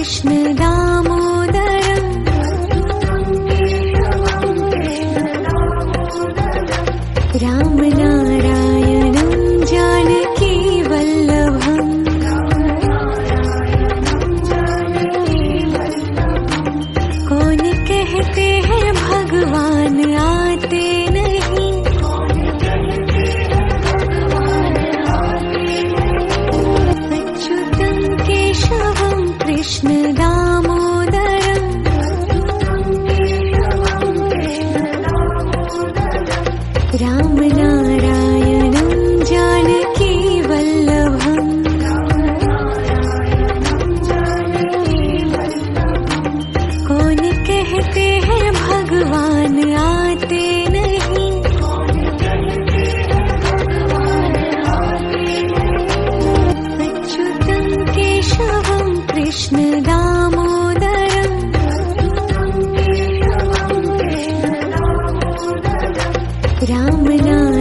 कृष्ण दामोदरम् राम नारायणं जानकी वल्लभम् कौन कहते हैं भगवान आते नहीं, अच्युतं केशवं कृष्ण दामोदरम् राम नारायणं जानकी वल्लभम् कौन कहते हैं भगवान आते नहीं, अच्युतं केशवं कृष्ण दामोदरम् राम नारायणं